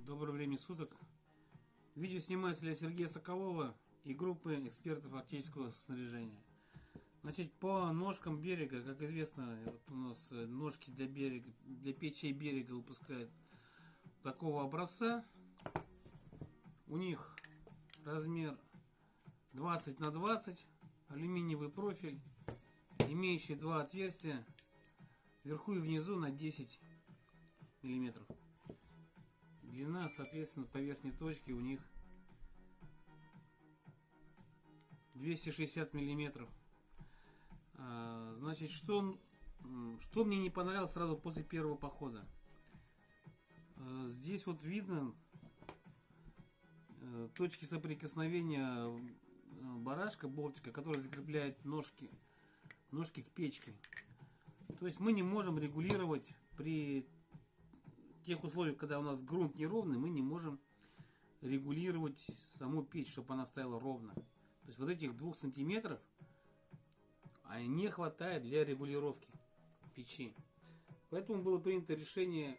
Доброе время суток. Видео снимается для Сергея Соколова и группы экспертов артиллерийского снаряжения. Значит, по ножкам берега, как известно, вот у нас ножки для берега, для печей берега выпускают такого образца. У них размер 20 на 20, алюминиевый профиль, имеющий два отверстия вверху и внизу на 10 миллиметров. Длина, соответственно, по верхней точке у них 260 миллиметров. Значит, что мне не понравилось сразу после первого похода. Здесь вот видно точки соприкосновения барашка, болтика, который закрепляет ножки к печке. То есть мы не можем регулировать при тех условиях, когда у нас грунт неровный, мы не можем регулировать саму печь, чтобы она стояла ровно. То есть вот этих 2 сантиметров не хватает для регулировки печи. Поэтому было принято решение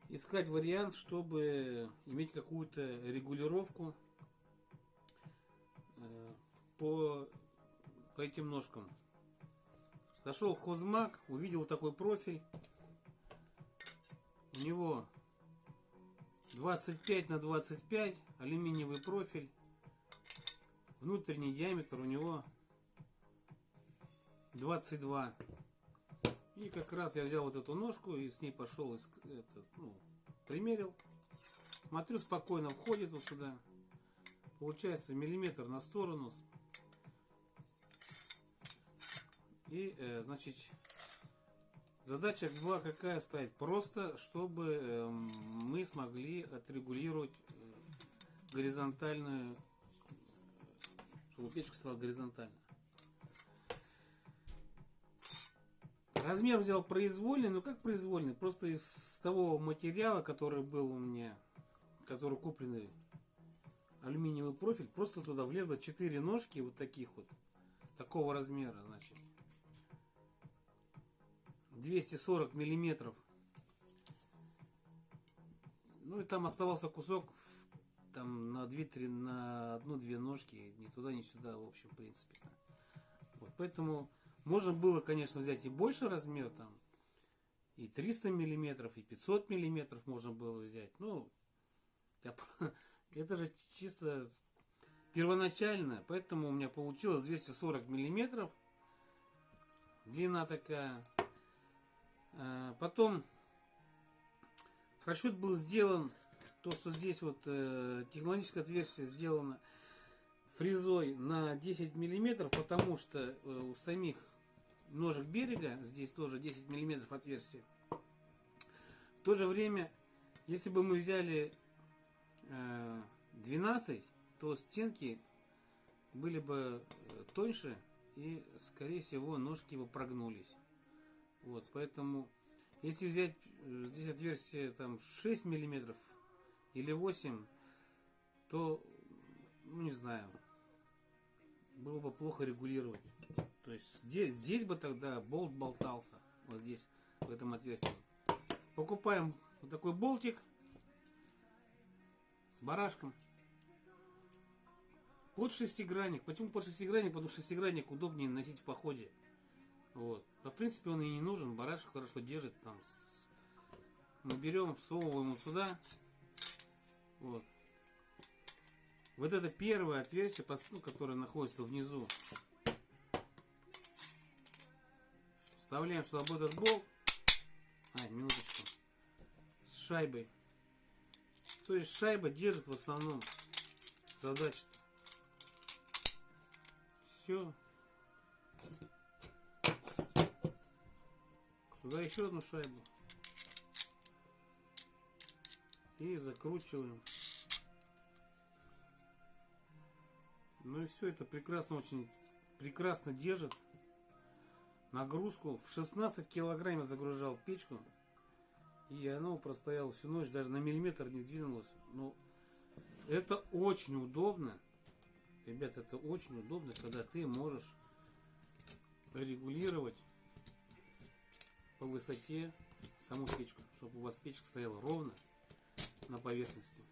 искать вариант, чтобы иметь какую-то регулировку по этим ножкам. Зашел в Хозмаг, увидел такой профиль. У него 25 на 25, алюминиевый профиль. Внутренний диаметр у него 22. И как раз я взял вот эту ножку и с ней пошел, примерил. Смотрю, спокойно входит вот сюда. Получается миллиметр на сторону. И, значит, задача была какая стоять? Просто, чтобы мы смогли отрегулировать горизонтальную, чтобы печка стала горизонтальной. Размер взял произвольный, но как произвольный? Просто из того материала, который был у меня, который купленный, алюминиевый профиль, просто туда влезло 4 ножки вот таких вот, такого размера, значит. 240 миллиметров. Ну и там оставался кусок там на 1-2 ножки, ни туда, ни сюда, в общем, в принципе. Вот, поэтому можно было, конечно, взять и больше размер, там, и 300 миллиметров, и 500 миллиметров можно было взять. Ну, это же чисто первоначально, поэтому у меня получилось 240 миллиметров. Длина такая. Потом расчет был сделан, то что здесь вот технологическое отверстие сделано фрезой на 10 миллиметров, потому что у самих ножек берега здесь тоже 10 миллиметров отверстие. В то же время, если бы мы взяли 12, то стенки были бы тоньше и, скорее всего, ножки бы прогнулись. Вот, поэтому, если взять здесь отверстие там 6 миллиметров или 8, то, ну, не знаю, было бы плохо регулировать. То есть здесь бы тогда болт болтался, вот здесь, в этом отверстии. Покупаем вот такой болтик с барашком. Под шестигранник. Почему под шестигранник? Потому что шестигранник удобнее носить в походе. Вот. Да, в принципе, он и не нужен. Барашек хорошо держит. Там мы берем, всовываем вот сюда. Вот. Вот это первое отверстие, которое находится внизу. Вставляем сюда вот этот болт. Минуточку. С шайбой. То есть шайба держит в основном задачу. Все. Сюда еще одну шайбу. И закручиваем. Ну и все, это прекрасно, очень прекрасно держит нагрузку. В 16 килограмм я загружал печку. И оно простояло всю ночь, даже на миллиметр не сдвинулось. Но это очень удобно. Ребят, это очень удобно, когда ты можешь регулировать по высоте саму печку, чтобы у вас печка стояла ровно на поверхности.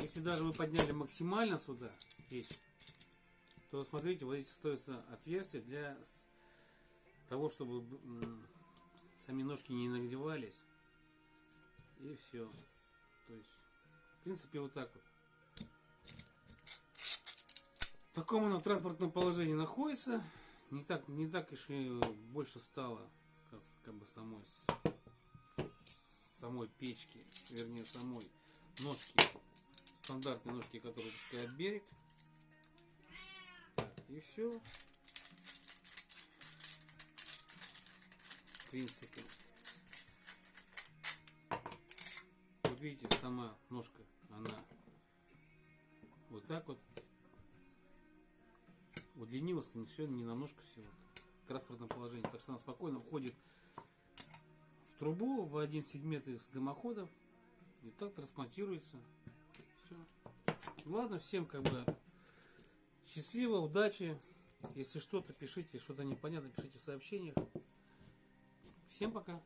Если даже вы подняли максимально сюда печь, то смотрите, вот здесь остается отверстие для того, чтобы сами ножки не нагревались. И все. То есть, в принципе, вот так вот. В таком оно транспортном положении находится. Не так уж и больше стало, как бы самой печки, вернее самой ножки, стандартные ножки, которые пускает берег. Так, и все. В принципе. Вот видите, сама ножка, она вот так вот удлинилась, не все, не намножко всего. В транспортном положении. Так что она спокойно входит в трубу в один сегмент из дымоходов и так трансплантируется. Все. Ладно, всем как бы счастливо, удачи. Если что-то пишите, что-то непонятно, пишите в сообщениях. Всем пока.